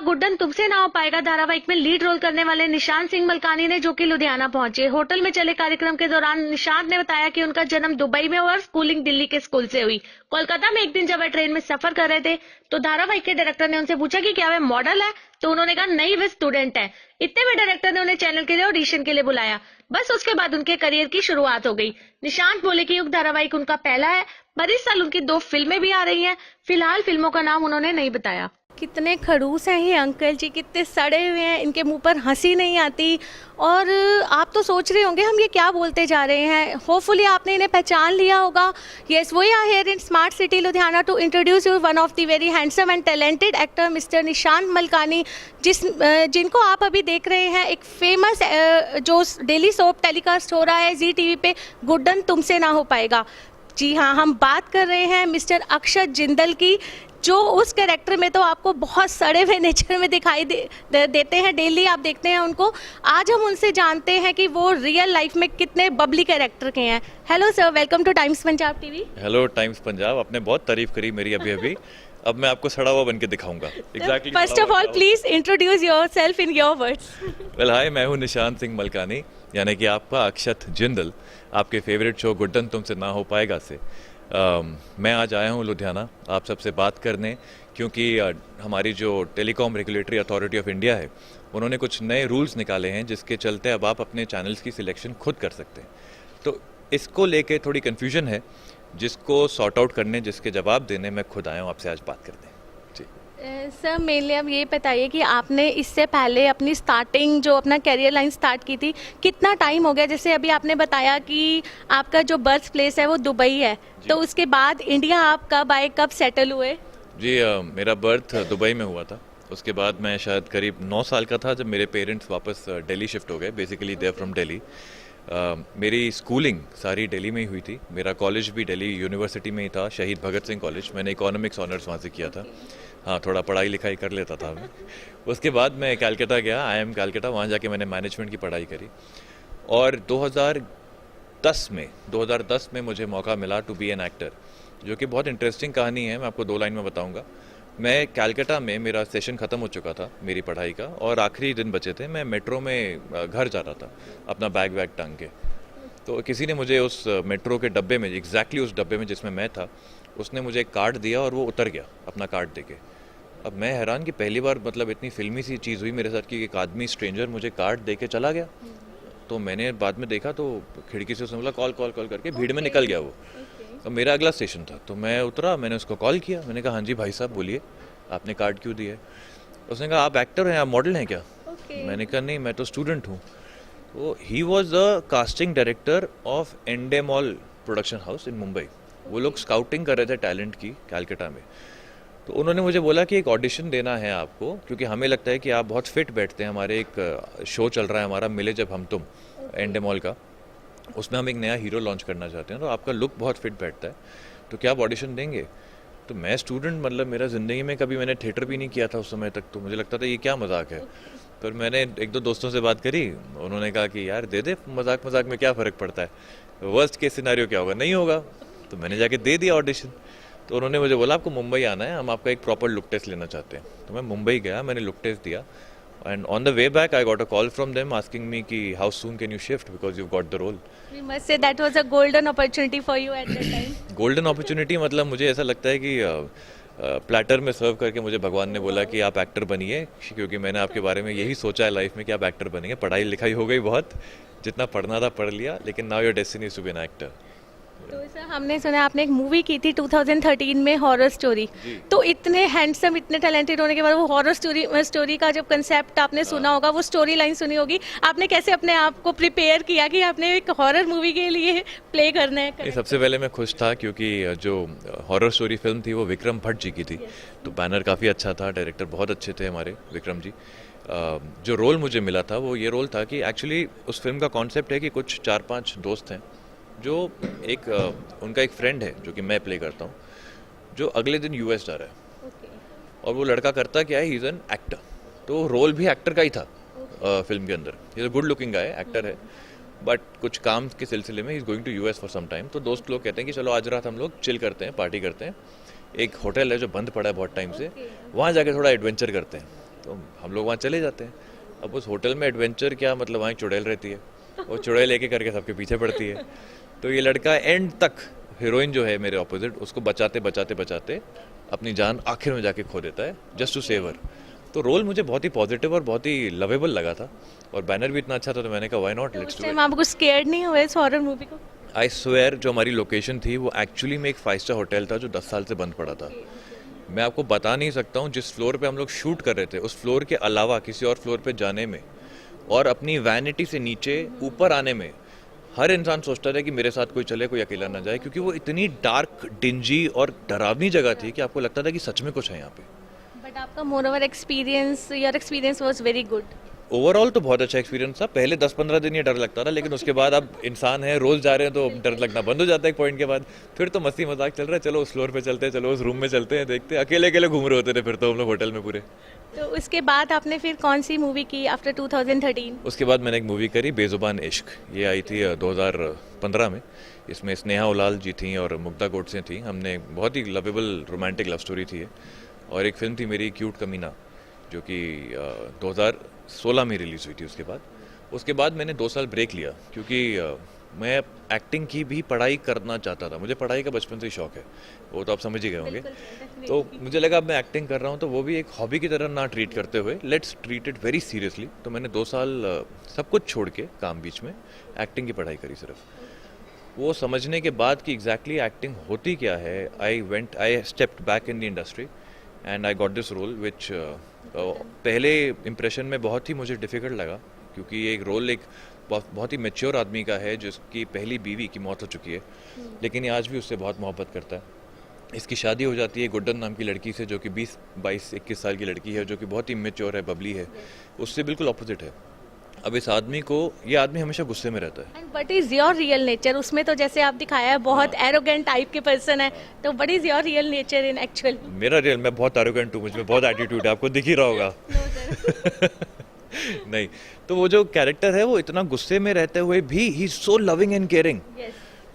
गुड्डन तुमसे ना हो पाएगा धारावाहिक में लीड रोल करने वाले निशांत सिंह मलकानी ने जो कि लुधियाना पहुंचे। होटल में चले कार्यक्रम के दौरान निशांत ने बताया कि उनका जन्म दुबई में हुआ और स्कूलिंग दिल्ली के स्कूल से हुई। कोलकाता में एक दिन जब वे ट्रेन में सफर कर रहे थे तो धारावाहिक के डायरेक्टर ने उनसे पूछा कि क्या वे मॉडल है, तो उन्होंने कहा नहीं, वे स्टूडेंट है। इतने में डायरेक्टर ने उन्हें चैनल के लिए ऑडिशन के लिए बुलाया। बस उसके बाद उनके करियर की शुरुआत हो गई। निशांत बोले कि युग धारावाहिक उनका पहला है, पर इस साल उनकी 2 फिल्में भी आ रही हैं। फिलहाल फिल्मों का नाम उन्होंने नहीं बताया। कितने खड़ूस हैं ये अंकल जी, कितने सड़े हुए हैं, इनके मुंह पर हंसी नहीं आती। और आप तो सोच रहे होंगे हम ये क्या बोलते जा रहे हैं। होपफुली आपने इन्हें पहचान लिया होगा। Yes, we are here in smart city Ludhiana to introduce you one of the very handsome and talented actor mister Nishant Malkani, जिनको आप अभी देख रहे हैं एक फेमस जो डेली सोप टेलीकास्ट हो रहा है जी टीवी पे, गुड्डन तुमसे ना हो पाएगा। जी हाँ, हम बात कर रहे हैं मिस्टर अक्षत जिंदल की, जो उस कैरेक्टर में तो आपको बहुत सड़े हुए नेचर में दिखाई देते हैं। डेली आप देखते हैं उनको। आज हम उनसे जानते हैं कि वो रियल लाइफ में कितने बबली कैरेक्टर के हैं। Hello sir, welcome two times Punjab TV. Hello times Punjab, आपने बहुत तारीफ करी मेरी अभी अब मैं आपको सड़ा हुआ बन के दिखाऊंगा। Exactly. First of all please introduce yourself in your words. Well हाय, मैं हूँ निशांत सिंह मलकानी, यानी कि आपका अक्षत जिंदल, आपके फेवरेट शो गुड्डन तुमसे ना हो पाएगा से। मैं आज आया हूँ लुधियाना आप सबसे बात करने, क्योंकि हमारी जो telecom regulatory authority of India है, उन्होंने कुछ नए रूल्स निकाले हैं जिसके चलते अब आप अपने चैनल्स की सिलेक्शन खुद कर सकते हैं। तो इसको लेके थोड़ी कन्फ्यूजन है, जिसको सॉर्ट आउट करने, जिसके जवाब देने मैं खुद आया हूँ आपसे आज बात करने। जी सर, मेनली अब ये बताइए कि आपने इससे पहले अपनी स्टार्टिंग जो अपना करियर लाइन स्टार्ट की थी, कितना टाइम हो गया? जैसे अभी आपने बताया कि आपका जो बर्थ प्लेस है वो दुबई है, तो उसके बाद इंडिया आप कब आए, कब सेटल हुए? जी मेरा बर्थ दुबई में हुआ था। उसके बाद मैं शायद करीब 9 साल का था जब मेरे पेरेंट्स वापस दिल्ली शिफ्ट हो गए। Basically they are from Delhi. मेरी स्कूलिंग सारी दिल्ली में ही हुई थी। मेरा कॉलेज भी दिल्ली यूनिवर्सिटी में ही था, शहीद भगत सिंह कॉलेज। मैंने इकोनॉमिक्स ऑनर्स वहाँ से किया था। हाँ, थोड़ा पढ़ाई लिखाई कर लेता था मैं। उसके बाद मैं कैलकाटा गया, IIM कैलकाटा, वहाँ जाके मैंने मैनेजमेंट की पढ़ाई करी। और 2010 में मुझे मौका मिला टू बी एन एक्टर, जो कि बहुत इंटरेस्टिंग कहानी है। मैं आपको 2 लाइन में बताऊंगा। मैं कैलकाटा में, मेरा सेशन ख़त्म हो चुका था मेरी पढ़ाई का, और आखिरी दिन बचे थे। मैं मेट्रो में घर जा रहा था अपना बैग वैग टांग के। तो किसी ने मुझे उस मेट्रो के डब्बे में, एग्जैक्टली उस डब्बे में जिसमें मैं था, उसने मुझे एक कार्ड दिया और वो उतर गया अपना कार्ड देके। अब मैं हैरान कि पहली बार मतलब इतनी फिल्मी सी चीज़ हुई मेरे साथ कि एक आदमी स्ट्रेंजर मुझे कार्ड दे के चला गया। तो मैंने बाद में देखा तो खिड़की से उसने बोला कॉल करके भीड़ में निकल गया वो। अब मेरा अगला स्टेशन था, तो मैं उतरा, मैंने उसको कॉल किया। मैंने कहा हाँ जी भाई साहब बोलिए, आपने कार्ड क्यों दिया है? उसने कहा आप एक्टर हैं, आप मॉडल हैं क्या? मैंने कहा नहीं, मैं तो स्टूडेंट हूँ। तो he was the casting director of Endemol production house in Mumbai. वो लोग स्काउटिंग कर रहे थे टैलेंट की कैलकाटा में। तो उन्होंने मुझे बोला कि एक ऑडिशन देना है आपको, क्योंकि हमें लगता है कि आप बहुत फिट बैठते हैं। हमारे एक शो चल रहा है हमारा, मिले जब हम तुम, एंडेमॉल का, उसमें हम एक नया हीरो लॉन्च करना चाहते हैं, तो आपका लुक बहुत फिट बैठता है, तो क्या आप ऑडिशन देंगे? तो मैं स्टूडेंट, मतलब मेरा ज़िंदगी में कभी मैंने थिएटर भी नहीं किया था उस समय तक, तो मुझे लगता था ये क्या मजाक है। पर मैंने 1-2 दोस्तों से बात करी, उन्होंने कहा कि यार दे दे, मजाक में क्या फ़र्क पड़ता है, वर्स्ट केस सिनेरियो क्या होगा, नहीं होगा। तो मैंने जाके दे दिया ऑडिशन। तो उन्होंने मुझे बोला आपको मुंबई आना है, हम आपका एक प्रॉपर लुक टेस्ट लेना चाहते हैं। तो मैं मुंबई गया, मैंने लुक टेस्ट दिया, and on the way back I got a call from them asking me कि how soon can you shift because you've got the role. We must say that was a golden opportunity for you at that time. Golden opportunity मतलब मुझे ऐसा लगता है कि platter में सर्व करके मुझे भगवान ने बोला कि आप एक्टर बनिए, क्योंकि मैंने आपके बारे में यही सोचा है लाइफ में कि आप एक्टर बनेंगे। पढ़ाई लिखाई हो गई बहुत, जितना पढ़ना था पढ़ लिया, लेकिन now your destiny is to be an actor. तो सर, हमने सुना आपने एक मूवी की थी 2013 में, हॉरर स्टोरी। तो इतने हैंडसम, इतने टैलेंटेड होने के बाद वो हॉरर स्टोरी का जब कंसेप्ट आपने सुना होगा, वो स्टोरी लाइन सुनी होगी, आपने कैसे अपने आप को प्रिपेयर किया कि आपने एक हॉरर मूवी के लिए प्ले करना है? सबसे पहले मैं खुश था क्योंकि जो हॉरर स्टोरी फिल्म थी वो विक्रम भट्ट जी की थी, तो बैनर काफ़ी अच्छा था, डायरेक्टर बहुत अच्छे थे हमारे विक्रम जी। जो रोल मुझे मिला था वो ये रोल था कि एक्चुअली उस फिल्म का कॉन्सेप्ट है कि कुछ 4-5 दोस्त हैं, जो एक उनका एक फ्रेंड है जो कि मैं प्ले करता हूँ, जो अगले दिन US जा रहा है। और वो लड़का करता क्या है, ही इज़ एन एक्टर, तो रोल भी एक्टर का ही था फिल्म के अंदर। He is a good looking guy, actor है, बट कुछ काम के सिलसिले में he is going to US for some time. तो दोस्त लोग कहते हैं कि चलो आज रात हम लोग चिल करते हैं, पार्टी करते हैं। एक होटल है जो बंद पड़ा है बहुत टाइम से, वहाँ जाके थोड़ा एडवेंचर करते हैं। तो हम लोग वहाँ चले जाते हैं। अब उस होटल में एडवेंचर क्या, मतलब वहाँ एक चुड़ैल रहती है, वो चुड़ैल एक एक करके सबके पीछे पड़ती है। तो ये लड़का एंड तक, हीरोइन जो है मेरे ऑपोजिट, उसको बचाते बचाते बचाते अपनी जान आखिर में जाके खो देता है, जस्ट टू सेव हर। तो रोल मुझे बहुत ही पॉजिटिव और बहुत ही लवेबल लगा था, और बैनर भी इतना अच्छा था, तो मैंने कहा व्हाई नॉट, लेट्स उस डू टाइम इट। आप कुछ स्केयर्ड नहीं हुए इस हॉरर मूवी को? आई स्वेयर, जो हमारी लोकेशन थी वो एक्चुअली में एक 5 स्टार होटल था जो 10 साल से बंद पड़ा था। मैं आपको बता नहीं सकता हूँ, जिस फ्लोर पे हम लोग शूट कर रहे थे उस फ्लोर के अलावा किसी और फ्लोर पे जाने में और अपनी वैनिटी से नीचे ऊपर आने में हर इंसान सोचता था कि मेरे साथ कोई चले, कोई अकेला ना जाए, क्योंकि वो इतनी डार्क, डिंजी और डरावनी जगह थी कि आपको लगता था कि सच में कुछ है यहाँ पे। बट आपका more over experience, your experience was very good. Overall तो बहुत अच्छा एक्सपीरियंस था। पहले 10-15 दिन ये डर लगता था, लेकिन उसके बाद अब इंसान है, रोज जा रहे हैं तो डर लगना बंद हो जाता है एक पॉइंट के बाद। फिर तो मस्ती मजाक चल रहा है, चलो उस फ्लोर पे चलते हैं, चलो उस रूम में चलते हैं, देखते हैं। अकेले अकेले घूम रहे होते थे फिर तो हम लोग होटल में पूरे। तो उसके बाद आपने फिर कौन सी मूवी की आफ्टर 2013? उसके बाद मैंने एक मूवी करी, बेजुबान इश्क। ये आई थी 2015 में। इसमें स्नेहा उलाल जी थी और मुग्धा गोडसे थी। हमने बहुत ही लवेबल रोमांटिक लव स्टोरी थी ये। और एक फिल्म थी मेरी, क्यूट कमीना, जो कि 2016 में रिलीज़ हुई थी। उसके बाद मैंने 2 साल ब्रेक लिया, क्योंकि मैं एक्टिंग की भी पढ़ाई करना चाहता था। मुझे पढ़ाई का बचपन से ही शौक है, वो तो आप समझ ही गए होंगे। तो मुझे लगा अब मैं एक्टिंग कर रहा हूँ तो वो भी एक हॉबी की तरह ना ट्रीट करते हुए, let's treat it very seriously. तो मैंने 2 साल सब कुछ छोड़ के, काम बीच में, एक्टिंग की पढ़ाई करी सिर्फ। वो समझने के बाद कि एग्जैक्टली एक्टिंग होती क्या है, I stepped back in the industry and I got this role which पहले इम्प्रेशन में बहुत ही मुझे डिफ़िकल्ट लगा, क्योंकि ये एक रोल एक बहुत ही मैच्योर आदमी का है जिसकी पहली बीवी की मौत हो चुकी है, लेकिन ये आज भी उससे बहुत मोहब्बत करता है। इसकी शादी हो जाती है गुड्डन नाम की लड़की से, जो कि 20-22-21 साल की लड़की है, जो कि बहुत ही मैच्योर है, बबली है। उससे बिल्कुल ऑपोजिट है। अब इस आदमी को, ये आदमी हमेशा गुस्से में रहता है। And what is your real nature? उसमें तो जैसे आप दिखाया है बहुत एरोगेंट टाइप के पर्सन है, तो what is your real nature in actual? मैं बहुत एरोगेंट हूँ, मुझमें बहुत एटीट्यूड है, आपको दिख ही रहा होगा। नहीं, तो वो जो कैरेक्टर है वो इतना गुस्से में रहते हुए भी he is so loving and caring.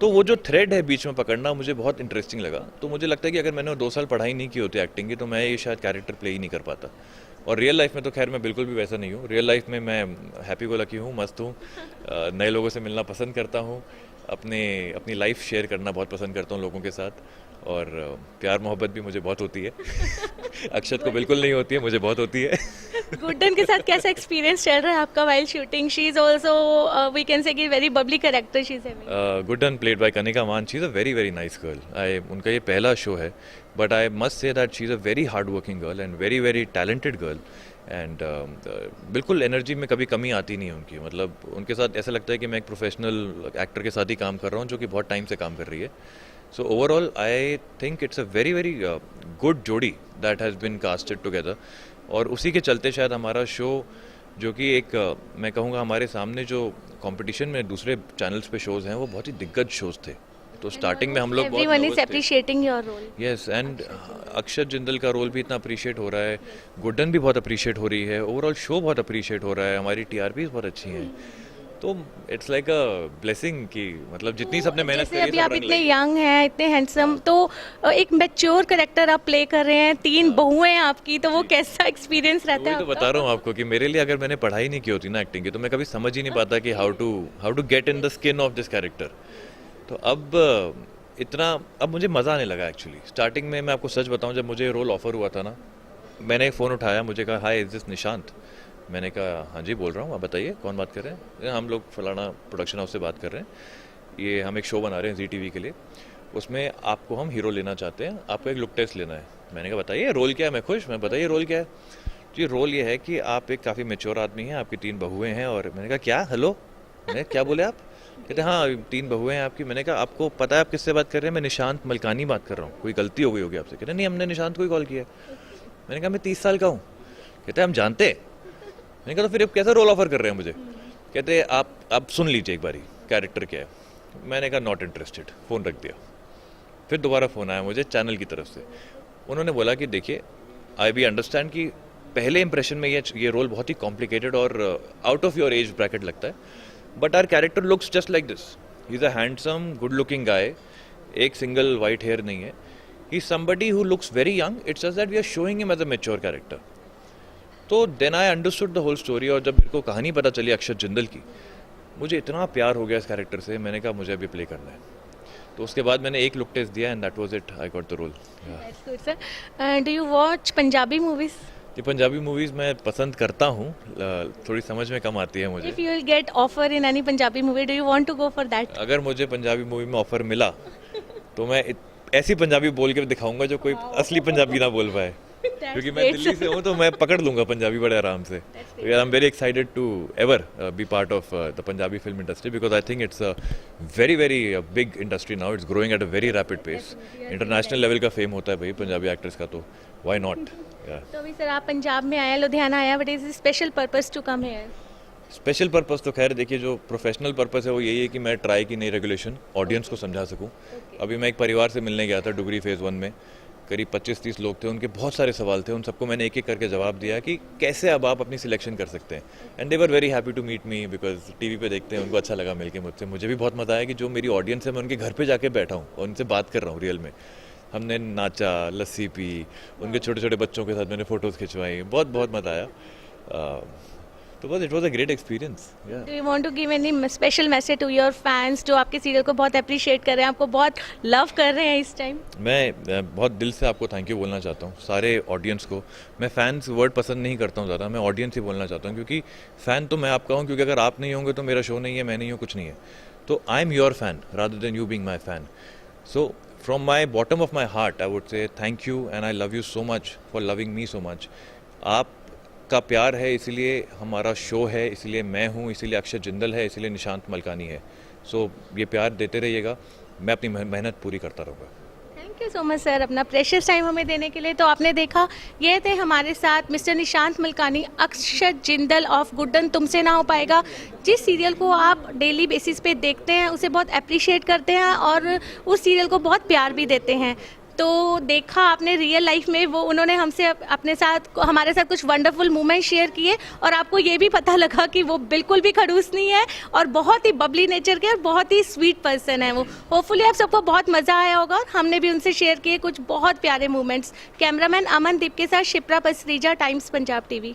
तो वो जो थ्रेड है बीच में पकड़ना मुझे बहुत इंटरेस्टिंग लगा। तो मुझे लगता है कि अगर मैंने 2 साल पढ़ाई नहीं की होती एक्टिंग की, तो मैं ये शायद कैरेक्टर प्ले ही नहीं कर पाता। और रियल लाइफ में तो खैर मैं बिल्कुल भी वैसा नहीं हूँ। रियल लाइफ में मैं हैप्पी गो लकी हूँ, मस्त हूँ, नए लोगों से मिलना पसंद करता हूँ, अपनी लाइफ शेयर करना बहुत पसंद करता हूँ लोगों के साथ, और प्यार मोहब्बत भी मुझे बहुत होती है। अक्षत को बिल्कुल नहीं होती है, मुझे बहुत होती है। गुड्डन के साथ कैसा एक्सपीरियंस चल रहा है आपका while shooting? She is also we can say कि very bubbly character she is having. Guddan played by Kanika Mann, she is a very very nice girl. उनका ये पहला शो है, but I must say that she is a very hard working girl and very very talented girl. And बिल्कुल energy में कभी कमी आती नहीं है उनकी। मतलब उनके साथ ऐसा लगता है कि मैं एक प्रोफेशनल एक्टर के साथ ही काम कर रहा हूँ, जो कि बहुत टाइम से काम कर रही है। So overall, I think it's a very very good जोड़ी that has been casted together, और उसी के चलते शायद हमारा शो, जो कि एक मैं कहूँगा हमारे सामने जो कंपटीशन में दूसरे चैनल्स पे शोज हैं, वो बहुत ही दिग्गज शोज थे। तो स्टार्टिंग में हम लोग बहुत एवरीवन इज nervous थे। Appreciating your role. Yes, and Akshat Jindal का रोल भी इतना अप्रिशिएट हो रहा है, गुड्डन भी बहुत अप्रिशिएट हो रही है, ओवरऑल शो बहुत अप्रिशिएट हो रहा है, हमारी TRPs बहुत अच्छी हैं। तो इट्स लाइक अ ब्लेसिंग कि मतलब जितनी सबने मेहनत जैसे करी अभी सब आप रंग इतने लाई। यंग हैं, इतने हैंडसम, तो एक मैच्योर कैरेक्टर आप प्ले कर रहे हैं, 3 बहुएं हैं आपकी, तो वो कैसा एक्सपीरियंस रहता वही है तो आपका? बता रहा हूँ आपको कि मेरे लिए अगर मैंने पढ़ाई नहीं की होती ना एक्टिंग की, तो मैं कभी समझ ही नहीं पाता कि how to get in the skin of this character. तो अब मुझे मज़ा आने लगा एक्चुअली। स्टार्टिंग में मैं आपको सच बताऊँ, जब मुझे रोल ऑफर हुआ था ना, मैंने फ़ोन उठाया, मुझे कहा हाय इज दिस निशांत? मैंने कहा हाँ जी बोल रहा हूँ, आप बताइए कौन बात कर रहे हैं? हम लोग फलाना प्रोडक्शन हाउस से बात कर रहे हैं, ये हम एक शो बना रहे हैं ZTV के लिए, उसमें आपको हम हीरो लेना चाहते हैं, आपको एक लुक टेस्ट लेना है। मैंने कहा बताइए रोल क्या है? मैं खुश, मैं बताइए रोल क्या है? जी रोल ये है कि आप एक काफ़ी मैच्योर आदमी हैं, आपकी 3 बहुएं हैं। और मैंने कहा क्या? हेलो, मैंने क्या बोले आप? कहते हाँ 3 बहुएं हैं आपकी। मैंने कहा आपको पता है आप किससे बात कर रहे हैं? मैं निशांत मलकानी बात कर रहा हूँ, कोई गलती हो गई होगी आपसे। कहते नहीं, हमने निशांत को ही कॉल किया। मैंने कहा मैं 30 साल का हूँ। कहते हम जानते हैं। मैंने कहा तो फिर अब कैसा रोल ऑफर कर रहे हैं मुझे? कहते आप सुन लीजिए एक बारी कैरेक्टर क्या है। मैंने कहा नॉट इंटरेस्टेड, फ़ोन रख दिया। फिर दोबारा फ़ोन आया मुझे चैनल की तरफ से, उन्होंने बोला कि देखिए आई भी अंडरस्टैंड कि पहले इंप्रेशन में ये रोल बहुत ही कॉम्प्लिकेटेड और out of your age bracket लगता है, but our character looks just like this. He is a handsome good looking guy, एक सिंगल वाइट हेयर नहीं है, he is somebody who looks very young, it's just that we are showing him as a mature character. तो then I understood the whole story, और जब मेरे को कहानी पता चली अक्षत जिंदल की, मुझे इतना प्यार हो गया इस कैरेक्टर से, मैंने कहा मुझे अभी प्ले करना है। तो उसके बाद मैंने एक लुक टेस्ट दिया and that was it, I got the role. That's good, sir. Do you watch Punjabi movies? ये पंजाबी मूवीज़ मैं पसंद करता हूँ, थोड़ी समझ में कम आती है मुझे। If you will get offer in any Punjabi movie, do you want to go for that? अगर मुझे पंजाबी मूवी में ऑफर मिला तो मैं ऐसी पंजाबी बोल के दिखाऊंगा जो कोई असली पंजाबी ना बोल पाए, क्योंकि मैं दिल्ली से हूँ तो मैं पकड़ लूंगा पंजाबी बड़े आराम से। I am very excited to ever be part of the Punjabi film industry, because I think it's a very very big industry now, it's growing at a very rapid pace. International level का fame होता है भाई Punjabi actors का, तो why not. तो अभी sir आप पंजाब में आए, लुधियाना आया, but is special purpose to come here? Special purpose तो खैर देखिए, जो प्रोफेशनल पर्पस है वो यही है कि मैं ट्राई की नई रेगुलेशन ऑडियंस को समझा सकूं। अभी मैं एक परिवार से मिलने गया था डुगरी फेज़ 1 में, करीब 25-30 लोग थे, उनके बहुत सारे सवाल थे, उन सबको मैंने एक एक करके जवाब दिया कि कैसे अब आप अपनी सिलेक्शन कर सकते हैं। And they were very happy to meet me, because TV पे देखते हैं, उनको अच्छा लगा मिलके मुझसे। मुझे भी बहुत मज़ा आया कि जो मेरी ऑडियंस है मैं उनके घर पे जाके बैठा हूँ और उनसे बात कर रहा हूँ रियल में। हमने नाचा, लस्सी पी, उनके छोटे छोटे बच्चों के साथ मैंने फ़ोटोज़ खिंचवाई, बहुत बहुत मज़ा आया। तो बस it was a great experience. Do you want to give any special message to your fans जो आपके सीरियल को बहुत अप्रिशिएट कर रहे हैं, आपको बहुत लव कर रहे हैं इस टाइम? मैं बहुत दिल से आपको थैंक यू बोलना चाहता हूँ, सारे ऑडियंस को। मैं फैंस वर्ड पसंद नहीं करता हूँ ज़्यादा, मैं ऑडियंस ही बोलना चाहता हूँ, क्योंकि फ़ैन तो मैं आपका हूँ, क्योंकि अगर आप नहीं होंगे तो मेरा शो नहीं है, मैं नहीं हूँ, कुछ नहीं है। तो I am your fan rather than you being my fan. So from my bottom of my heart I would say thank you and I love you so much for loving me so much. आप का प्यार है इसीलिए हमारा show है, इसीलिए मैं हूँ, इसीलिए अक्षत जिंदल है, इसीलिए निशांत मलकानी है। सो ये प्यार देते रहिएगा, मैं अपनी मेहनत पूरी करता रहूँगा। Thank you so much sir, अपना प्रेशियस टाइम हमें देने के लिए। तो आपने देखा, ये थे हमारे साथ mister Nishant Malkani, Akshat Jindal of Guddan तुमसे ना हो पाएगा। जिस सीरियल को आप डेली बेसिस पे देखते हैं उसे बहुत अप्रिशिएट करते हैं और उस सीरियल को बहुत प्यार भी देते हैं। तो देखा आपने रियल लाइफ में वो उन्होंने हमसे अपने साथ हमारे साथ कुछ वंडरफुल मोमेंट शेयर किए और आपको ये भी पता लगा कि वो बिल्कुल भी खड़ूस नहीं है और बहुत ही बबली नेचर के और बहुत ही स्वीट पर्सन है वो। होपफुली आप सबको बहुत मज़ा आया होगा और हमने भी उनसे शेयर किए कुछ बहुत प्यारे मोमेंट्स। कैमरामैन अमनदीप के साथ शिप्रा पसरीजा, टाइम्स पंजाब टीवी।